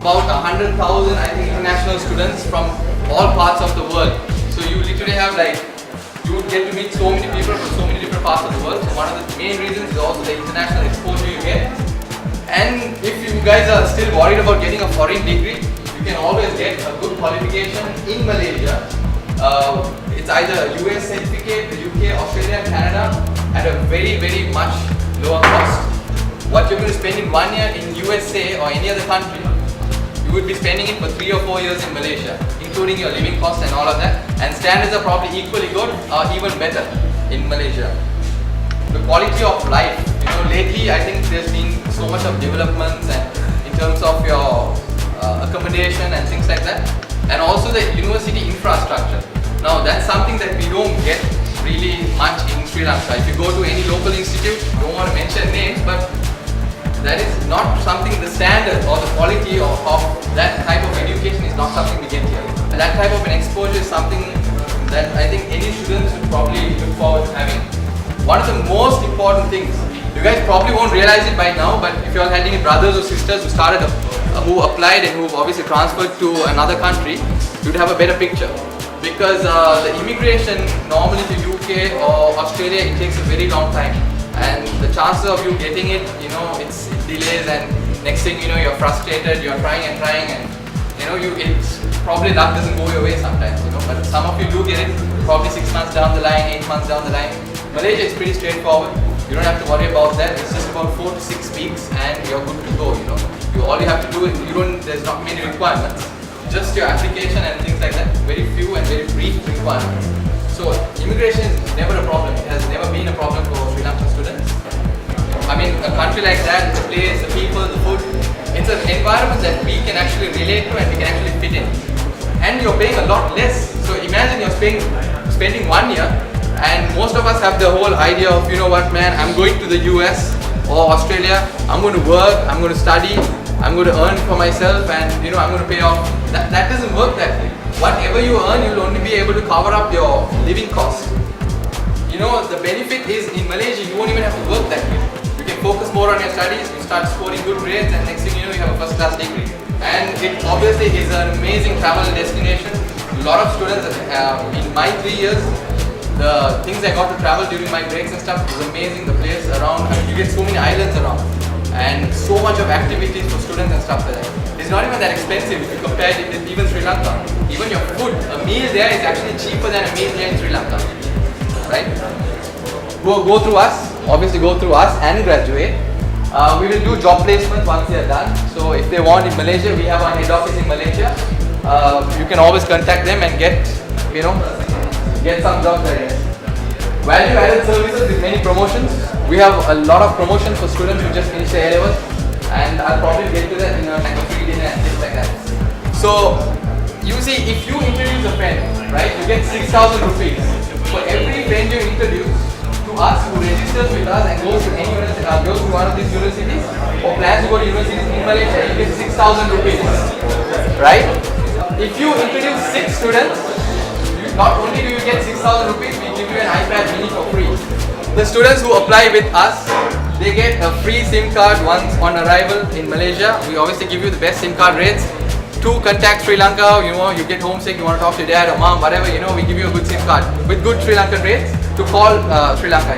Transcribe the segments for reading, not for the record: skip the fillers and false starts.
about 100,000, I think, international students from all parts of the world. So you literally have like, you would get to meet so many people from so many different parts of the world. So one of the main reasons is also the international exposure you get. And if you guys are still worried about getting a foreign degree, you can always get a good qualification in Malaysia. It's either a US certificate, the UK, Australia, Canada, at a very, very much lower cost. What you're going to spend in 1 year in USA or any other country, you would be spending it for 3 or 4 years in Malaysia, including your living costs and all of that. And standards are probably equally good or even better in Malaysia. The quality of life, lately I think there's been so much of developments and in terms of your accommodation and things like that, and also the university infrastructure. Now that's something that we don't get really much in Sri Lanka. If you go to any local institute, don't want to mention names, but that is not something, the standard or the quality of that type of education is not something we get here. And that type of an exposure is something that I think any students would probably look forward to having. One of the most important things, you guys probably won't realize it by now, but if you all had any brothers or sisters who applied and who obviously transferred to another country, you'd have a better picture. Because the immigration normally to UK or Australia, it takes a very long time. And the chances of you getting it, it delays, and next thing you know, you're frustrated, you're trying and it's probably luck doesn't go your way sometimes, but some of you do get it probably 6 months down the line, 8 months down the line. Malaysia is pretty straightforward. You don't have to worry about that. It's just about 4 to 6 weeks and you're good to go, All you have to do is, there's not many requirements. Just your application and things like that. Very few and very brief requirements. So immigration is never a problem. It has never been a problem for Sri Lankan students. I mean, a country like that, the place, the people, the food, it's an environment that we can actually relate to and we can actually fit in. And you're paying a lot less. So imagine you're spending 1 year, and most of us have the whole idea of, I'm going to the US or Australia, I'm going to work, I'm going to study, I'm going to earn for myself, and I'm going to pay off. That doesn't work that way. Whatever you earn, you'll only be able to cover up your living costs. The benefit is in Malaysia, you won't even have to work that way. You can focus more on your studies, you start scoring good grades, and next thing you know, you have a first class degree. And it obviously is an amazing travel destination. A lot of students, in my 3 years, the things I got to travel during my breaks and stuff was amazing. The place around, you get so many islands around and so much of activities for students and stuff like that. It's not even that expensive if you compare it with even Sri Lanka. Even your food, a meal there is actually cheaper than a meal here in Sri Lanka. Right? Go through us, obviously go through us and graduate. We will do job placement once they are done. So if they want in Malaysia, we have our head office in Malaysia. You can always contact them and get some jobs there. Value added services with many promotions. We have a lot of promotions for students who just finished their A-levels, and I'll probably get to that in a free dinner and things like that. So you see, if you introduce a friend, right, you get 6,000 rupees. For every friend you introduce to us who registers with us and goes to any university, goes to one of these universities or plans to go to universities in Malaysia, you get 6,000 rupees, right? If you introduce 6 students, not only do you get 6,000 rupees, we give you an iPad mini for free. The students who apply with us, they get a free SIM card once on arrival in Malaysia. We obviously give you the best SIM card rates. To contact Sri Lanka, you get homesick, you want to talk to your dad or mom, whatever, we give you a good SIM card with good Sri Lankan rates to call Sri Lanka.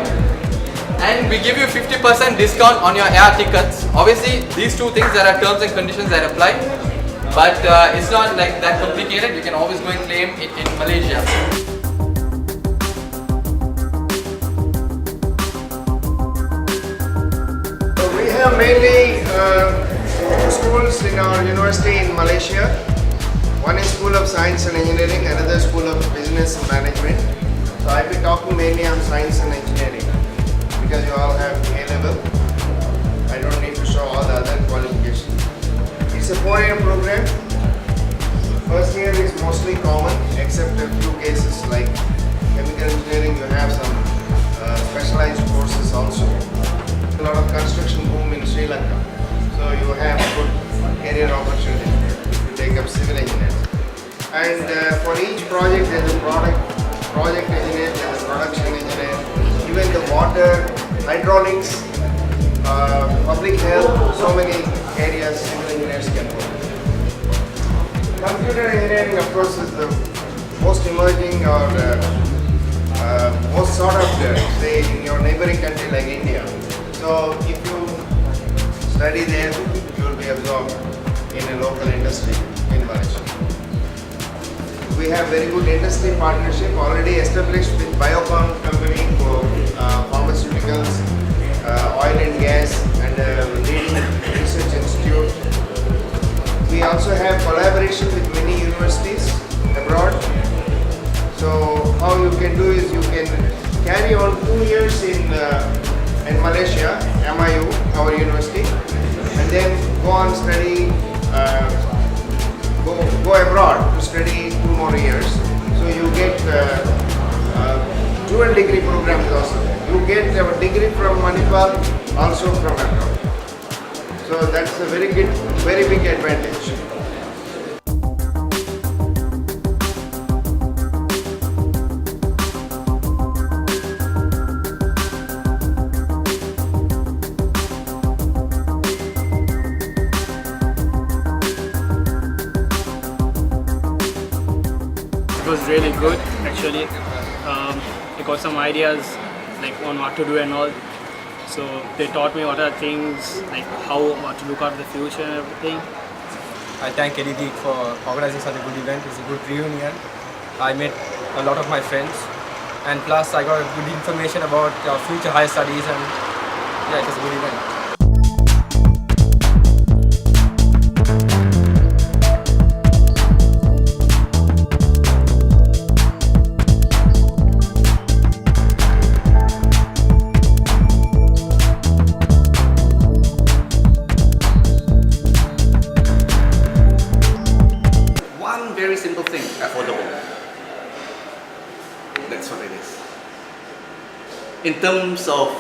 And we give you 50% discount on your air tickets. Obviously, these 2 things, there are terms and conditions that apply. But it's not like that complicated. You can always go and claim it in Malaysia. So we have mainly 2 schools in our university in Malaysia. One is School of Science and Engineering, another School of Business and Management. So I'll be talking mainly on Science and Engineering because you all have A-level. I don't need to show all the other qualifications. It's a 4-year program. First year is mostly common except a few cases like chemical engineering. You have some specialized courses also. A lot of construction boom in Sri Lanka, so you have good career opportunity if you take up civil engineering. And for each project there is a project engineer, there is a production engineer, even the water, hydraulics, public health, so many areas civil engineers can work. Computer engineering, of course, is the most emerging or most sought after, say, in your neighboring country like India. So, if you study there, you will be absorbed in a local industry in Malaysia. We have very good industry partnership already established with Biocon company for pharmaceuticals, oil and gas, and leading research institute. We also have collaboration with many universities abroad. So how you can do is you can carry on 2 years in Malaysia, MIU, our university, and then go on study, go abroad to study 2 more years. So you get dual degree programs also. You get a degree from Manipal, also from abroad. So that's a very big advantage. It was really good actually. I got some ideas like on what to do and all. So they taught me what are things like what to look out for the future and everything. I thank GEEK for organizing such a good event. It's a good reunion. I met a lot of my friends, and plus I got good information about future higher studies, and yeah, it was a good event. Very simple thing, affordable. That's what it is. In terms of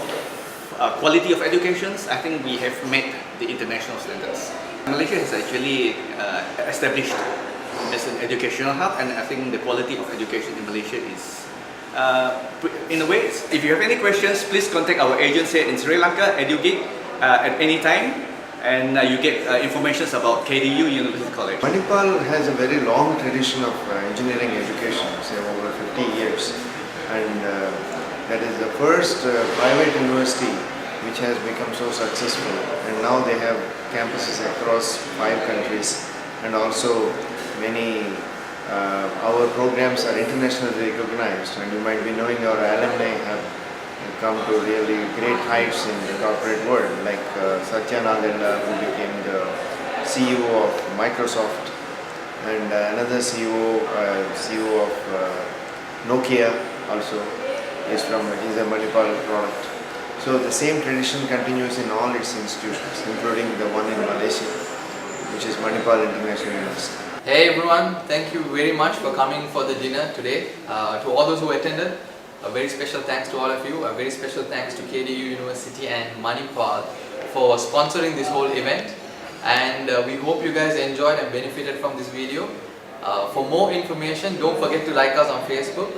quality of education, I think we have met the international standards. Malaysia is actually established as an educational hub, and I think the quality of education in Malaysia is, in a way, if you have any questions, please contact our agency in Sri Lanka, GEEK, at any time. And you get information about KDU University College. Manipal has a very long tradition of engineering education, say over 50 years, and that is the first private university which has become so successful, and now they have campuses across 5 countries, and also many our programs are internationally recognized, and you might be knowing our alumni have come to really great heights in the corporate world, like Satya Nadella, who became the CEO of Microsoft, and another CEO of Nokia also is a Manipal product. So the same tradition continues in all its institutions, including the one in Malaysia, which is Manipal International University. Hey everyone, thank you very much for coming for the dinner today. To all those who attended, a very special thanks to all of you. A very special thanks to KDU University and Manipal for sponsoring this whole event. And we hope you guys enjoyed and benefited from this video. For more information, don't forget to like us on Facebook.